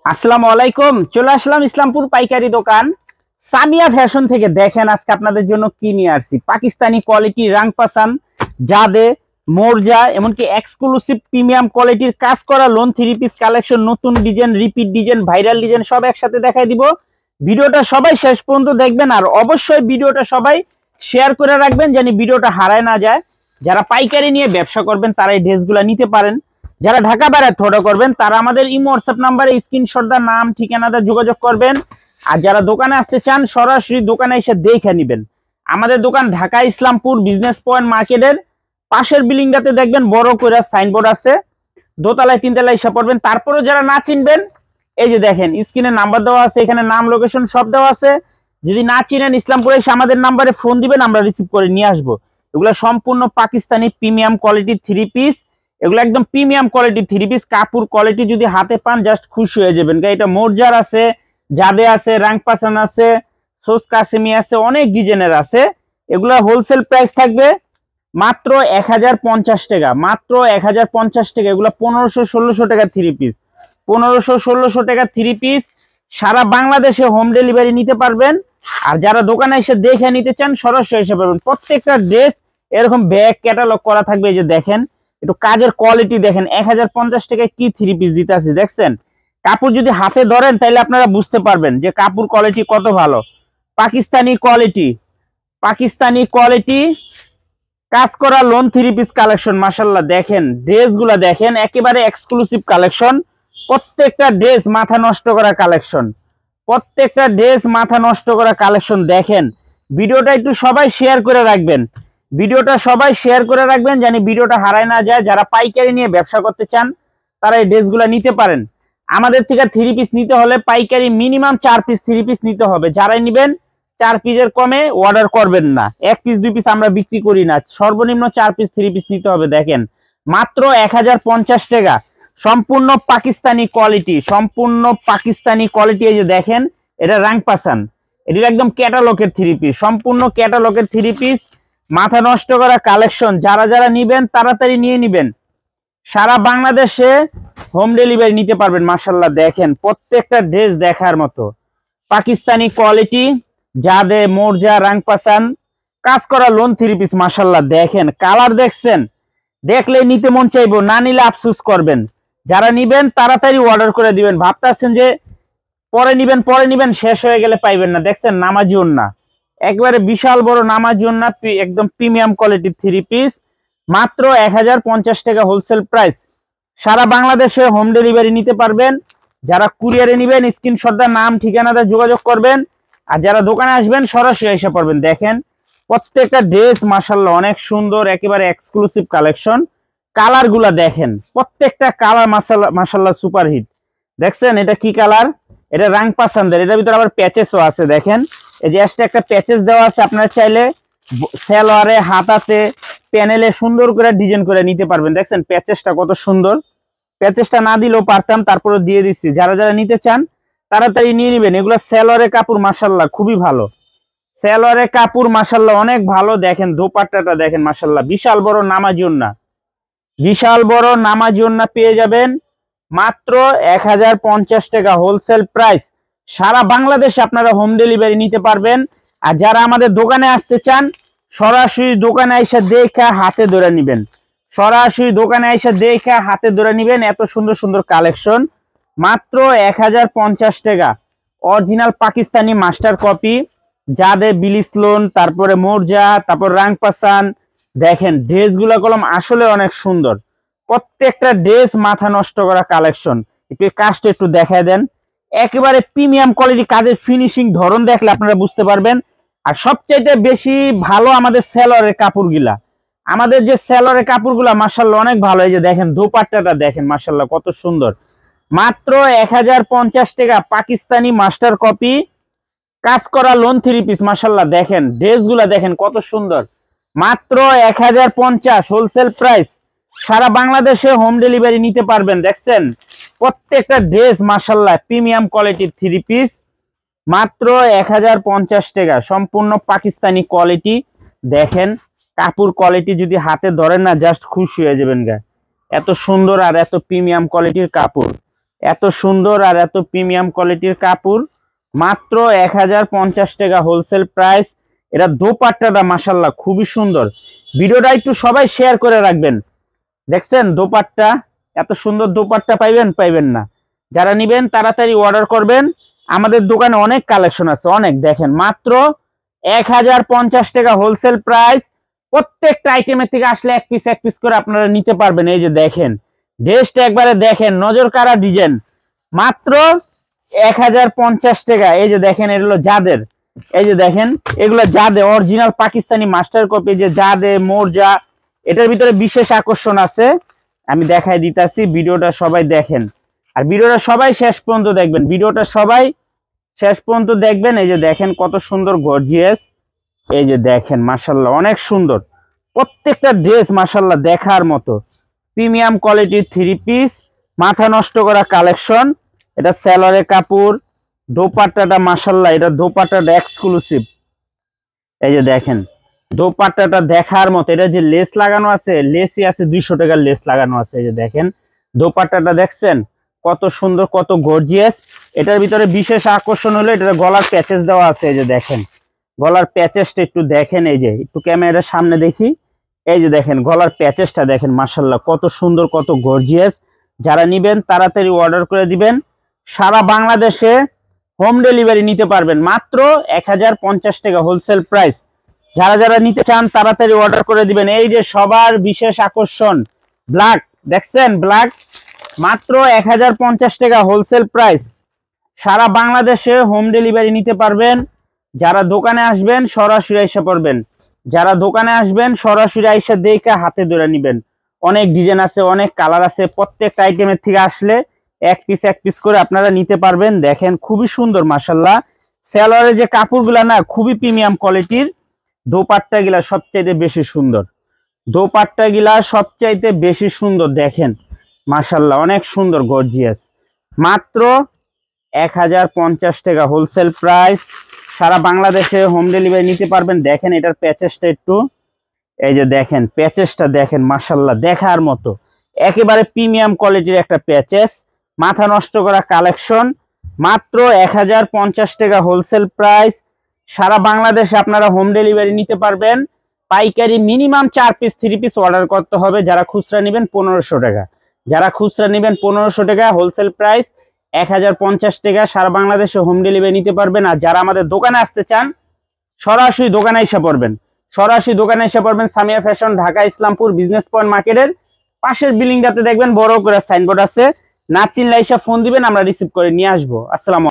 আসসালামু আলাইকুম। চলে আসলাম ইসলামপুর পাইকারি দোকান সামিয়া ফ্যাশন থেকে। দেখেন আজকে আপনাদের জন্য কি নিয়ে আসছি। পাকিস্তানি কোয়ালিটি রাংপাসান, জাদে, মোরজা, এমনকি এক্সক্লুসিভ প্রিমিয়াম কোয়ালিটির কাজ করা লোন থ্রি পিস কালেকশন, নতুন design, repeat design, viral design সব একসাথে দেখাই দিব। ভিডিওটা সবাই শেষ পর্যন্ত দেখবেন, আর অবশ্যই ভিডিওটা সবাই শেয়ার করে রাখবেন জানি ভিডিওটা হারায় না যায়। যারা পাইকারি নিয়ে ব্যবসা করবেন তারা এই ড্রেসগুলো নিতে পারেন। যারা ঢাকা বাইরে অর্ডার করবেন তারা আমাদের ইমো হোয়াটসঅ্যাপ নাম্বারে স্ক্রিনশট দা নাম ঠিকানাটা যোগাযোগ করবেন। আর যারা দোকানে আসতে চান সরাসরি দোকানে এসে দেখে নেবেন। আমাদের দোকান ঢাকা ইসলামপুর বিজনেস পয়েন্ট মার্কেটের পাশের বিল্ডিংটাতে দেখবেন বড় করে সাইনবোর্ড আছে, দোতলায় তিনতলায় এসে পড়বেন। তারপরেও যারা না চিনবেন, এই যে দেখেন স্ক্রিনে নাম্বার দেওয়া আছে, এখানে নাম লোকেশন সব দেওয়া আছে। যদি না চিনেন ইসলামপুরে এসে আমাদের নাম্বারে ফোন দিবেন, আমরা রিসিভ করে নিয়ে আসবো। এগুলো সম্পূর্ণ পাকিস্তানি প্রিমিয়াম কোয়ালিটির থ্রি পিস। এগুলো একদম প্রিমিয়াম কোয়ালিটি থ্রি পিস। কাপড় কোয়ালিটি যদি হাতে পান জাস্ট খুশি হয়ে যাবেন। এটা মোরজার আছে, জাদে আছে, রাংপাসান আছে, সোস কাসেমি আছে, অনেক ডিজাইনের আছে। এগুলো হোলসেল প্রাইস থাকবে মাত্র 1050 টাকা, মাত্র 1050 টাকা। এগুলো 1500-1600 টাকা থ্রি পিস, 1500-1600 টাকা থ্রি পিস। সারা বাংলাদেশে হোম ডেলিভারি নিতে পারবেন। আর যারা দোকানে এসে দেখে নিতে চান সরাসরি এসে পারবেন। প্রত্যেকটা ড্রেস এরকম ব্যাগ ক্যাটালগ করা থাকবে। এই যে দেখেন একটু কাজের কোয়ালিটি দেখেন, 1050 টাকায় কি থ্রি পিস দিতে আছে দেখছেন। কাপড় যদি হাতে ধরেন তাহলে আপনারা বুঝতে পারবেন যে কাপড় কোয়ালিটি কত ভালো। পাকিস্তানি কোয়ালিটি, পাকিস্তানি কোয়ালিটি কাজ করা লোন থ্রি পিস কালেকশন। মাশাআল্লাহ দেখেন ড্রেসগুলো দেখেন, একেবারে এক্সক্লুসিভ কালেকশন। প্রত্যেকটা ড্রেস মাথা নষ্ট করা কালেকশন, প্রত্যেকটা ড্রেস মাথা নষ্ট করা কালেকশন। দেখেন ভিডিওটা একটু সবাই শেয়ার করে রাখবেন, ভিডিওটা সবাই শেয়ার করে রাখবেন জানি ভিডিওটা হারায় না যায়। যারা পাইকারি নিয়ে ব্যবসা করতে চান তারা এই ড্রেসগুলো নিতে পারেন। আমাদের থেকে থ্রি পিস নিতে হলে পাইকারি মিনিমাম 4 পিস থ্রি পিস নিতে হবে। যারাই নেবেন 4 পিসের কমে অর্ডার করবেন না। 1 পিস 2 পিস আমরা বিক্রি করি না, সর্বনিম্ন 4 পিস থ্রি পিস নিতে হবে। দেখেন মাত্র 1050 টাকা, সম্পূর্ণ পাকিস্তানি কোয়ালিটি, সম্পূর্ণ পাকিস্তানি কোয়ালিটি। এই যে দেখেন এটা রাংপাসান, এটা একদম ক্যাটালগের থ্রি পিস, সম্পূর্ণ ক্যাটালগের থ্রি পিস। মাথা নষ্ট করা কালেকশন। যারা যারা নিবেন তাড়াতাড়ি নিয়ে নিবেন। সারা বাংলাদেশে হোম ডেলিভারি নিতে পারবেন। মাশাআল্লাহ দেখেন প্রত্যেকটা ড্রেস দেখার মতো। পাকিস্তানি কোয়ালিটি, জাদে, মোরজা, রাংপাসান কাজ করা লোন থ্রি পিস। মাশাআল্লাহ দেখেন কালার দেখছেন, দেখলে নিতে মন চাইবো, না নিলে আফসোস করবেন। যারা নিবেন তাড়াতাড়ি অর্ডার করে দিবেন। ভাবতেছেন যে পরে নিবেন শেষ হয়ে গেলে পাইবেন না। দেখছেন নামাজি ওন্না, একবারে বিশাল বড় নামাজি ওন্না, একদম প্রিমিয়াম কোয়ালিটির থ্রি পিস। মাত্র 1050 টাকা হোলসেল প্রাইস। সারা বাংলাদেশে হোম ডেলিভারি নিতে পারবেন। যারা কুরিয়ারে নিবেন স্ক্রিনশট দা নাম ঠিকানাটা যোগাযোগ করবেন। আর যারা দোকানে আসবেন সরাসরি এসে পড়বেন। দেখেন প্রত্যেকটা ড্রেস মাশাআল্লাহ অনেক সুন্দর, একেবারে এক্সক্লুসিভ কালেকশন। কালার গুলা দেখেন, প্রত্যেকটা কালার মাশাআল্লাহ সুপার হিট। দেখছেন এটা কি কালার, এটা রাংপাসানদের, এটার ভিতরে আবার প্যাচেসও আছে। দেখেন এই যে একটা প্যাচেস দেওয়া আছে, আপনারা চাইলে সেলোয়ারে, হাতাতে, প্যানেলে সুন্দর করে ডিজাইন করে নিতে পারবেন। দেখছেন প্যাচেসটা কত সুন্দর, প্যাচেসটা না দিলেও পারতাম, তারপরে দিয়ে দিচ্ছি। যারা যারা নিতে চান তাড়াতাড়ি নিয়ে নেবেন। এগুলো সেলোয়ারের কাপড় মাশাআল্লাহ খুবই ভালো, সেলোয়ারের কাপড় মাশাআল্লাহ অনেক ভালো। দেখেন দোপাট্টাটা দেখেন মাশাআল্লাহ, বিশাল বড় নামাজি ওন্না, বিশাল বড় নামাজি ওন্না পেয়ে যাবেন মাত্র 1050 টাকা হোলসেল প্রাইস। সারা বাংলাদেশে আপনারা হোম ডেলিভারি নিতে পারবেন। আর যারা আমাদের দোকানে আসতে চান সরাসরি দোকানে এসে দেখা হাতে ধরে নেবেন, সরাসরি দোকানে এসে দেখা হাতে ধরে নেবেন। এত সুন্দর সুন্দর কালেকশন মাত্র 1050 টাকা। অরিজিনাল পাকিস্তানি মাস্টার কপি, জাদে, বিলিসলোন, তারপরে মোরজা, তারপর রাংপাসান। দেখেন ড্রেসগুলো কলম আসলে অনেক সুন্দর। প্রত্যেকটা ড্রেস মাথা নষ্ট করা কালেকশন। একটু কাজটা একটু দেখায় দেন, একেবারে প্রিমিয়াম কোয়ালিটি। কাজের ফিনিশিং ধরন দেখলে আপনারা বুঝতে পারবেন। আর সবচাইতে বেশি ভালো আমাদের সেলরের কাপড়গুলা, আমাদের যে সেলরের কাপড়গুলা মাশাআল্লাহ অনেক ভালো। এই যে দেখেন দোপাট্টাটা দেখেন মাশাআল্লাহ কত সুন্দর। মাত্র 1050 টাকা পাকিস্তানি মাস্টার কপি কাজ করা লোন থ্রি পিস। মাশাআল্লাহ দেখেন ড্রেসগুলা দেখেন কত সুন্দর। মাত্র 1050 হোলসেল প্রাইস। সারা বাংলাদেশে হোম ডেলিভারি নিতে পারবেন। দেখছেন প্রত্যেকটা ড্রেস মাশাআল্লাহ প্রিমিয়াম কোয়ালিটির থ্রি পিস। মাত্র 1050 টাকা, সম্পূর্ণ পাকিস্তানি কোয়ালিটি। দেখেন কাপড় কোয়ালিটি যদি হাতে ধরেন না জাস্ট খুশি হয়ে যাবেন গা, এত সুন্দর আর এত প্রিমিয়াম কোয়ালিটির কাপড়। এত সুন্দর আর এত প্রিমিয়াম কোয়ালিটির কাপড়, মাত্র 1050 টাকা হোলসেল প্রাইস। এটা দোপাট্টাটা মাশাআল্লাহ খুবই সুন্দর। ভিডিওটা একটু সবাই শেয়ার করে রাখবেন। দেখছেন দোপাট্টা, এত সুন্দর দোপাট্টা পাইবেন না। যারা নিবেন তাড়াতাড়ি অর্ডার করবেন। আমাদের দোকানে অনেক কালেকশন আছে, অনেক। দেখেন মাত্র 1050 টাকা হোলসেল প্রাইস। প্রত্যেকটা আইটেমের থেকে আসলে এক পিস করে আপনারা নিতে পারবেন। এই যে দেখেন ড্রেসটা একবারে দেখেন, নজর কাড়া ডিজাইন, মাত্র 1050 টাকা। এই যে দেখেন এগুলো যাদের, এই যে দেখেন এগুলো যাদের অরিজিনাল পাকিস্তানি মাস্টার কপি, যে যাদের মোরজা, এটার ভিতরে বিশেষ আকর্ষণ আছে, আমি দেখাই দিতেছি। ভিডিওটা সবাই দেখেন, আর ভিডিওটা সবাই শেষ পর্যন্ত দেখবেন। ভিডিওটা সবাই শেষ পর্যন্ত দেখবেন। এই যে দেখেন কত সুন্দর গর্জিয়াস, এই যে দেখেন মাশাআল্লাহ অনেক সুন্দর প্রত্যেকটা ড্রেস, মাশাআল্লাহ দেখার মতো প্রিমিয়াম কোয়ালিটির থ্রি পিস, মাথা নষ্ট করা কালেকশন। এটা সেলরের কাপড়, দোপাট্টাটা মাশাআল্লাহ, এটা দোপাট্টাটা এক্সক্লুসিভ। এই যে দেখেন দোপাট্টাটা দেখার মতো। এটা যে লেস লাগানো আছে, লেসই আছে 200 টাকার লেস লাগানো আছে। এই যে দেখেন দোপাট্টাটা দেখছেন কত সুন্দর, কত গর্জিয়াস। এটার ভিতরে বিশেষ আকর্ষণ হলো এটার গলার প্যাচেস দেওয়া আছে। এই যে দেখেন গলার প্যাচেসটা একটু দেখেন, এই যে একটু ক্যামেরার সামনে দেখি। এই যে দেখেন গলার প্যাচেসটা দেখেন মাশাআল্লাহ কত সুন্দর, কত গর্জিয়াস। যারা নিবেন তাড়াতাড়ি অর্ডার করে দিবেন। সারা বাংলাদেশে হোম ডেলিভারি নিতে পারবেন, মাত্র 1050 টাকা হোলসেল প্রাইস। যারা যারা নিতে চান তাড়াতাড়ি অর্ডার করে দিবেন। এই যে সবার বিশেষ আকর্ষণ ব্ল্যাক, দেখছেন ব্ল্যাক, মাত্র 1050 টাকা হোলসেল প্রাইস। সারা বাংলাদেশে হোম ডেলিভারি নিতে পারবেন। যারা দোকানে আসবেন সরাসরি আইসা পড়বেন, যারা দোকানে আসবেন সরাসরি আইসা দেখে হাতে ধরে নিবেন। অনেক ডিজাইন আছে, অনেক কালার আছে। প্রত্যেকটা আইটেমের থেকে আসলে এক পিস করে আপনারা নিতে পারবেন। দেখেন খুবই সুন্দর মাশাআল্লাহ। সেলরের যে কাপড়গুলা না খুবই প্রিমিয়াম কোয়ালিটির। দোপাট্টা গিলা সবচাইতে বেশি সুন্দর, দোপাট্টা গিলা সবচাইতে বেশি সুন্দর। দেখেন মাশাআল্লাহ অনেক সুন্দর গর্জিয়াস। মাত্র 1050 টাকা হোলসেল প্রাইস। সারা বাংলাদেশে হোম ডেলিভারি নিতে পারবেন। দেখেন এটার প্যাচেসটা একটু, এই যে দেখেন প্যাচেসটা দেখেন মাশাআল্লাহ দেখার মতো, একেবারে প্রিমিয়াম কোয়ালিটির একটা প্যাচেস, মাথা নষ্ট করা কালেকশন। মাত্র 1050 টাকা হোলসেল প্রাইস। সারা বাংলাদেশে আপনারা হোম ডেলিভারি নিতে পারবেন। পাইকারি মিনিমাম 4 পিস 3 পিস অর্ডার করতে হবে। যারা খুচরা নেবেন 1500 টাকা, যারা খুচরা নেবেন 1500 টাকা হোলসেল প্রাইস। 1050 টাকা সারা বাংলাদেশে হোম ডেলিভারি নিতে পারবেন। আর যারা আমাদের দোকানে আসতে চান সরাসরি দোকানে এসে পড়বেন, সরাসরি দোকানে এসে পড়বেন। Samia fashion, Dhaka Islampur business point মার্কেটের পাশের বিল্ডিংটাতে দেখবেন বড় করে সাইনবোর্ড আছে। না চিনলে এসে ফোন দিবেন, আমরা রিসিভ করে নিয়ে আসবো। আসসালামু আলাইকুম।